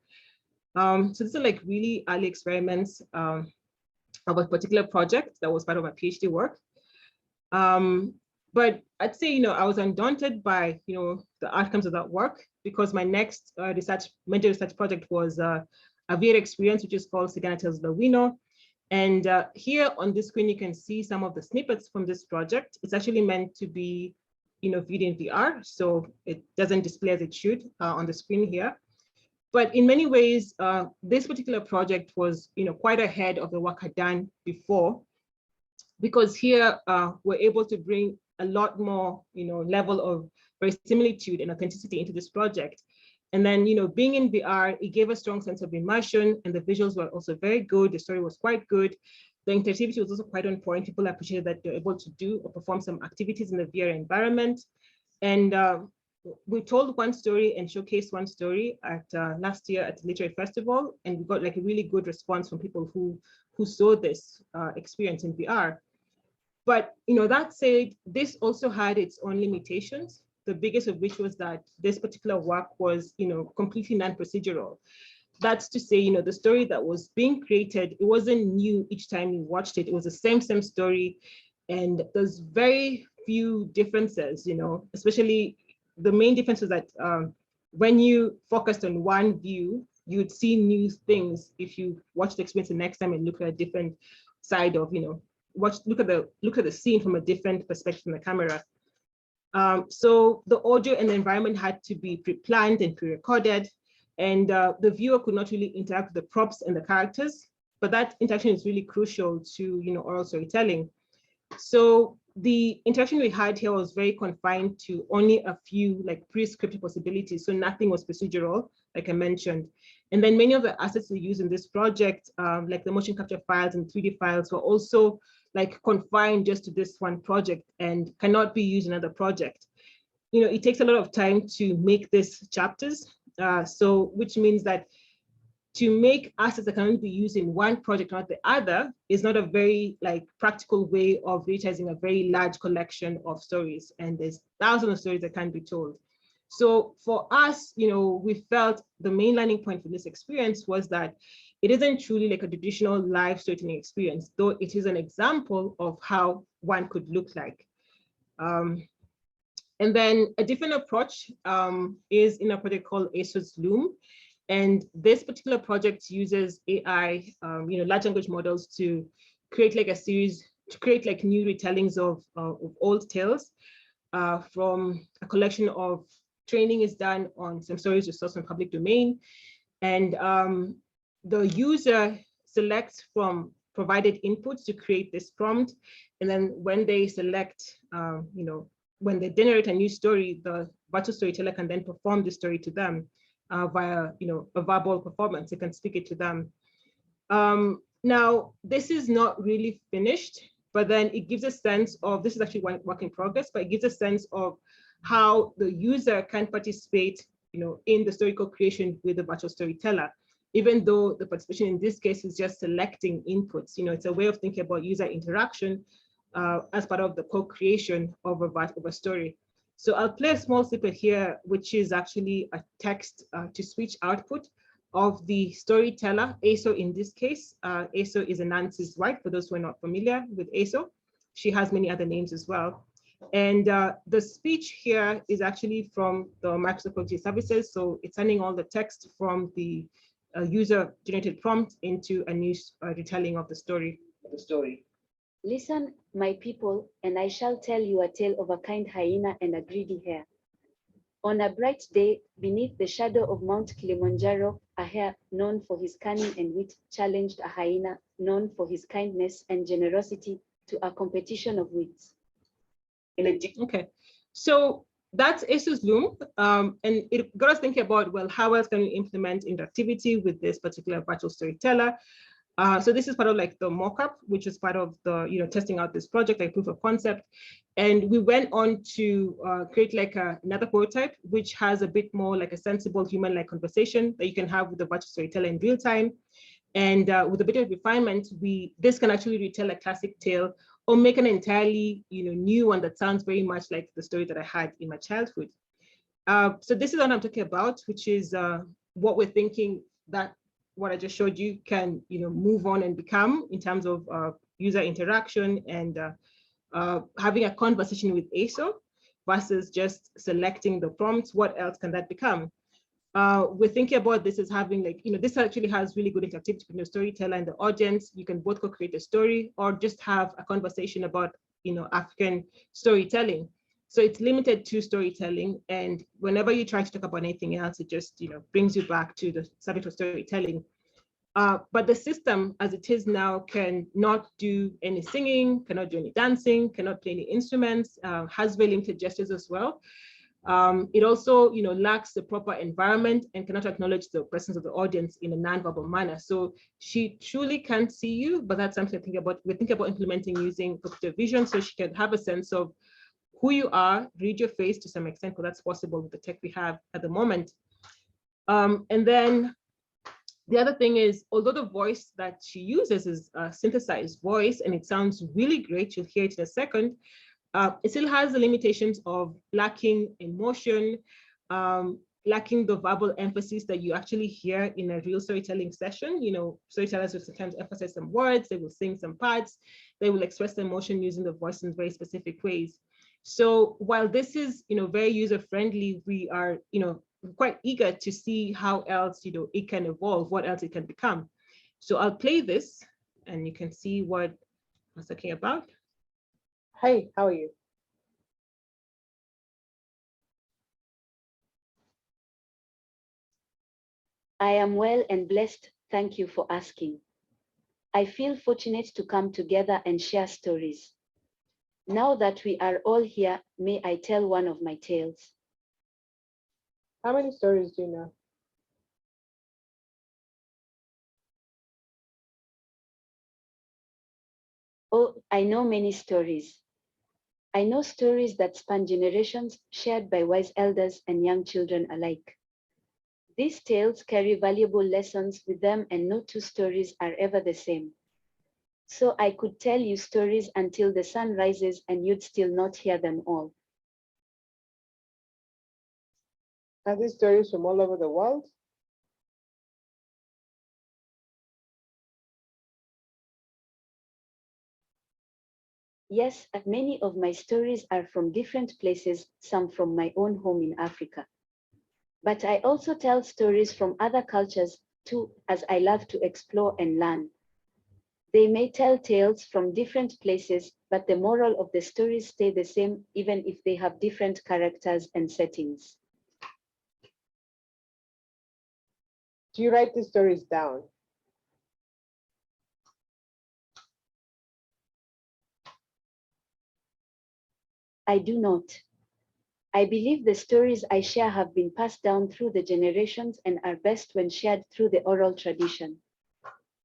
So these are really early experiments of a particular project that was part of my PhD work. But I'd say, I was undaunted by, the outcomes of that work, because my next major research project was a VR experience, which is called Sigana Tells Lawino. And here on this screen, you can see some of the snippets from this project. It's actually meant to be, viewed in VR, so it doesn't display as it should on the screen here. But in many ways, this particular project was, quite ahead of the work I'd done before, because here we're able to bring a lot more, level of verisimilitude and authenticity into this project. And then, being in VR, it gave a strong sense of immersion, and the visuals were also very good. The story was quite good. The interactivity was also quite on point. People appreciated that they're able to do or perform some activities in the VR environment. And we told one story and showcased one story at last year at the Literary Festival, and we got a really good response from people who saw this experience in VR. But that said, this also had its own limitations. The biggest of which was that this particular work was, completely non-procedural. That's to say, the story that was being created, it wasn't new each time you watched it. It was the same story, and there's very few differences. Especially the main difference was that when you focused on one view, you'd see new things if you watch the experience the next time and look at a different side of, look at the scene from a different perspective from the camera. So the audio and the environment had to be pre-planned and pre-recorded, and the viewer could not really interact with the props and the characters, but that interaction is really crucial to oral storytelling. So the interaction we had here was very confined to only a few pre-scripted possibilities, so nothing was procedural, like I mentioned. And then many of the assets we use in this project, like the motion capture files and 3D files, were also confined just to this one project and cannot be used in another project. It takes a lot of time to make these chapters, which means that to make assets that can only be used in one project or not the other is not a very practical way of digitizing a very large collection of stories. And there's thousands of stories that can be told. So for us, we felt the main learning point from this experience was that it isn't truly a traditional live storytelling experience, though it is an example of how one could look like. And then a different approach is in a project called ASOS Loom. And this particular project uses AI, large language models to create a series, to create new retellings of old tales from a collection of training is done on some stories resourced from public domain. And the user selects from provided inputs to create this prompt. And then when they select, when they generate a new story, the virtual storyteller can then perform the story to them via, a verbal performance. It can speak it to them. Now, this is not really finished, but then it gives a sense of, this is actually one work in progress, but it gives a sense of how the user can participate, in the story co-creation with the virtual storyteller, even though the participation in this case is just selecting inputs. It's a way of thinking about user interaction as part of the co-creation of a story. So I'll play a small snippet here, which is actually a text to speech output of the storyteller, ASO in this case. ASO is Anansi's wife, for those who are not familiar with ASO. She has many other names as well. And the speech here is actually from the Microsoft Quality Services. So it's sending all the text from the user-generated prompt into a new retelling of the story. Listen, my people, and I shall tell you a tale of a kind hyena and a greedy hare. On a bright day, beneath the shadow of Mount Kilimanjaro, a hare known for his cunning and wit challenged a hyena known for his kindness and generosity to a competition of wits. Okay, so that's ASO's Loom, and it got us thinking about, well, how else can we implement interactivity with this particular virtual storyteller? So this is part of like the mock-up, which is part of the, testing out this project, like proof of concept. And we went on to create like another prototype, which has a bit more like a sensible human-like conversation that you can have with the virtual storyteller in real time. And with a bit of refinement, this can actually retell a classic tale or make an entirely new one that sounds very much like the story that I had in my childhood. So this is what I'm talking about, which is what we're thinking that what I just showed you can move on and become in terms of user interaction and having a conversation with ASO versus just selecting the prompts. What else can that become? We're thinking about this as having this actually has really good interactivity between the storyteller and the audience. You can both co-create a story or just have a conversation about African storytelling. So it's limited to storytelling, and whenever you try to talk about anything else, it just brings you back to the subject of storytelling. But the system as it is now can not do any singing, cannot do any dancing, cannot play any instruments, has very limited gestures as well. It also, lacks the proper environment and cannot acknowledge the presence of the audience in a non-verbal manner. So she truly can't see you, but that's something to think about. We think about implementing using computer vision so she can have a sense of who you are, read your face to some extent, because that's possible with the tech we have at the moment. And then the other thing is, although the voice that she uses is a synthesized voice and it sounds really great, you'll hear it in a second, it still has the limitations of lacking emotion, lacking the verbal emphasis that you actually hear in a real storytelling session. Storytellers will sometimes emphasize some words, they will sing some parts, they will express the emotion using the voice in very specific ways. So while this is, very user-friendly, we are, quite eager to see how else, it can evolve, what else it can become. So I'll play this and you can see what I was talking about. Hey, how are you? I am well and blessed, thank you for asking. I feel fortunate to come together and share stories. Now that we are all here, may I tell one of my tales? How many stories do you know? Oh, I know many stories. I know stories that span generations, shared by wise elders and young children alike. These tales carry valuable lessons with them, and no two stories are ever the same. So I could tell you stories until the sun rises and you'd still not hear them all. Are these stories from all over the world? Yes, many of my stories are from different places, some from my own home in Africa. But I also tell stories from other cultures too, as I love to explore and learn. They may tell tales from different places, but the moral of the stories stay the same, even if they have different characters and settings. Do you write these stories down? I do not. I believe the stories I share have been passed down through the generations and are best when shared through the oral tradition.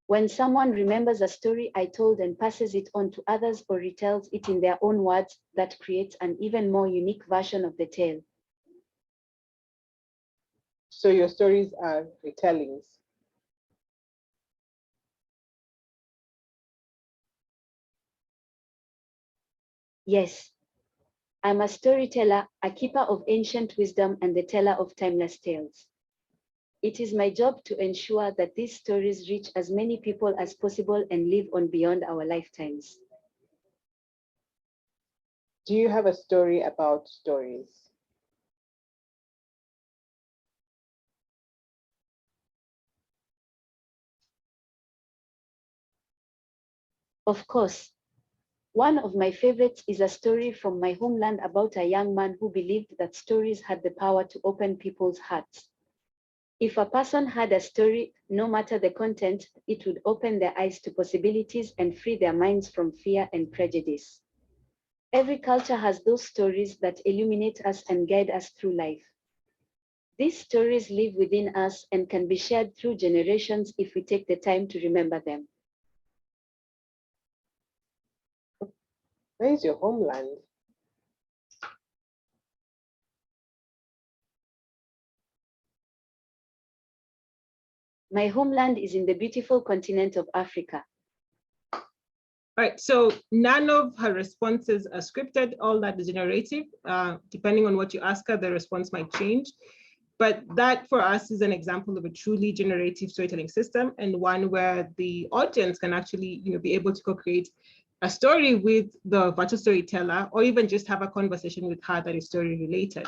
When someone remembers a story I told and passes it on to others or retells it in their own words, that creates an even more unique version of the tale. So your stories are retellings. Yes, I'm a storyteller, a keeper of ancient wisdom, and the teller of timeless tales. It is my job to ensure that these stories reach as many people as possible and live on beyond our lifetimes. Do you have a story about stories? Of course, one of my favorites is a story from my homeland about a young man who believed that stories had the power to open people's hearts. If a person had a story, no matter the content, it would open their eyes to possibilities and free their minds from fear and prejudice. Every culture has those stories that illuminate us and guide us through life. These stories live within us and can be shared through generations if we take the time to remember them. Where is your homeland? My homeland is in the beautiful continent of Africa. Right, so none of her responses are scripted, all that is generative. Depending on what you ask her, the response might change. But that for us is an example of a truly generative storytelling system, and one where the audience can actually be able to co-create a story with the virtual storyteller, or even just have a conversation with her that is story related.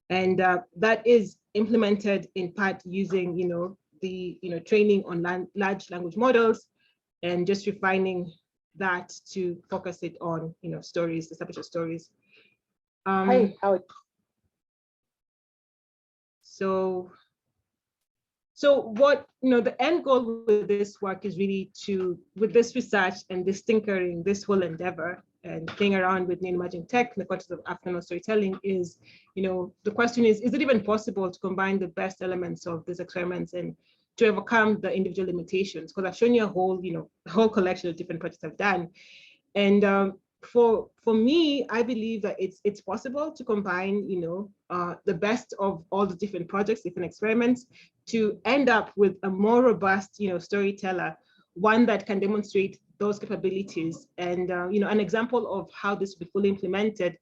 And that is implemented in part using the training on large language models, and just refining that to focus it on stories, establish stories. Hi, how? So what the end goal with this work is really with this research and this tinkering, this whole endeavor and playing around with new emerging tech in the context of African storytelling is, the question is it even possible to combine the best elements of these experiments and to overcome the individual limitations? Because I've shown you a whole collection of different projects I've done. And for me, I believe that it's possible to combine, the best of all the different projects, different experiments, to end up with a more robust, storyteller, one that can demonstrate those capabilities. And an example of how this will be fully implemented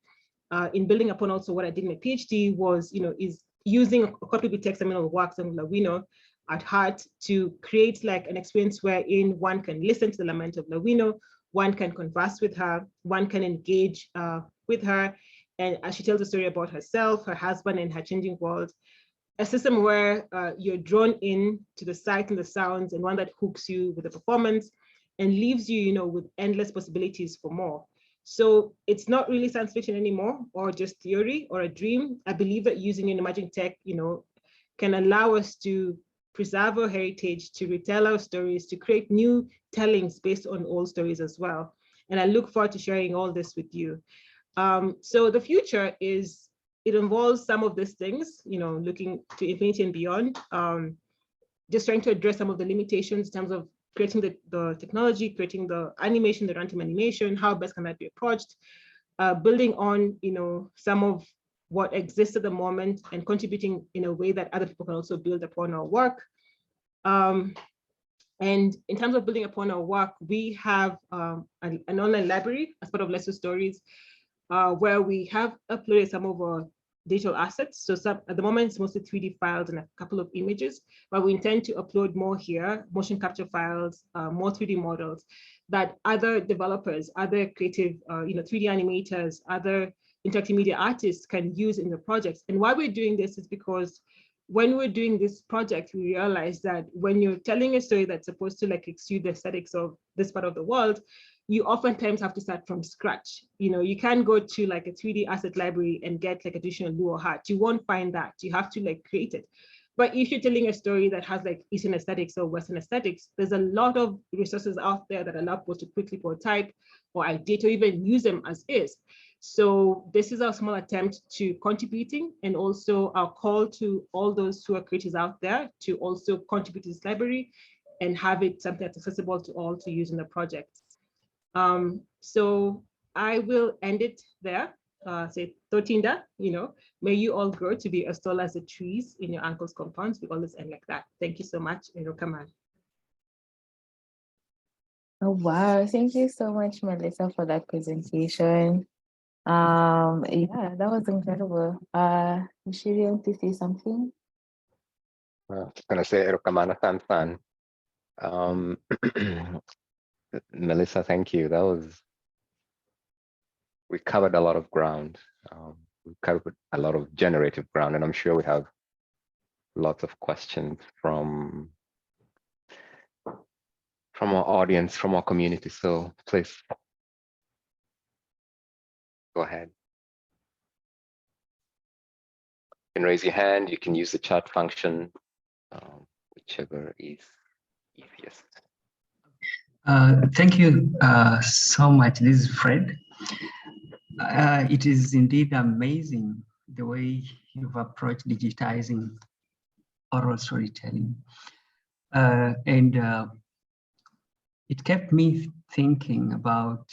in building upon also what I did in my PhD was, is using a copy text seminal works on Lawino at heart to create like an experience wherein one can listen to the lament of Lawino, one can converse with her, one can engage with her, and as she tells a story about herself, her husband, and her changing world. A system where you're drawn in to the sight and the sounds, and one that hooks you with the performance and leaves you, with endless possibilities for more. So it's not really science fiction anymore, or just theory or a dream. I believe that using emerging tech, can allow us to preserve our heritage, to retell our stories, to create new tellings based on old stories as well. And I look forward to sharing all this with you. So the future it involves some of these things, looking to infinity and beyond, just trying to address some of the limitations in terms of creating the technology, creating the animation, the runtime animation, how best can that be approached, building on, some of what exists at the moment and contributing in a way that other people can also build upon our work. And in terms of building upon our work, we have an online library as part of Let's Do Stories, where we have uploaded some of our digital assets. So at the moment, it's mostly 3D files and a couple of images, but we intend to upload more here, motion capture files, more 3D models that other developers, other creative, 3D animators, other interactive media artists can use in the projects. And why we're doing this is because when we're doing this project, we realized that when you're telling a story that's supposed to like exude the aesthetics of this part of the world, you oftentimes have to start from scratch. You can't go to like a 3D asset library and get like additional Luo hat. You won't find that. You have to like create it. But if you're telling a story that has like Eastern aesthetics or Western aesthetics, there's a lot of resources out there that allow people to quickly prototype or ideate or even use them as is. So this is our small attempt to contributing, and also our call to all those who are creators out there to also contribute to this library and have it something that's accessible to all to use in the project. So I will end it there. Say, Totinda, may you all grow to be as tall as the trees in your uncle's compounds. We always end like that. Thank you so much, Erokaman. Oh, wow. Thank you so much, Melissa, for that presentation. Yeah, that was incredible. Should you want to say something? I was gonna say Erokamana San. Melissa, thank you. We covered a lot of ground. We covered a lot of generative ground, and I'm sure we have lots of questions from our audience, from our community. So please go ahead. You can raise your hand. You can use the chat function, whichever is easiest. Thank you so much. This is Fred. It is indeed amazing the way you've approached digitizing oral storytelling. And it kept me thinking about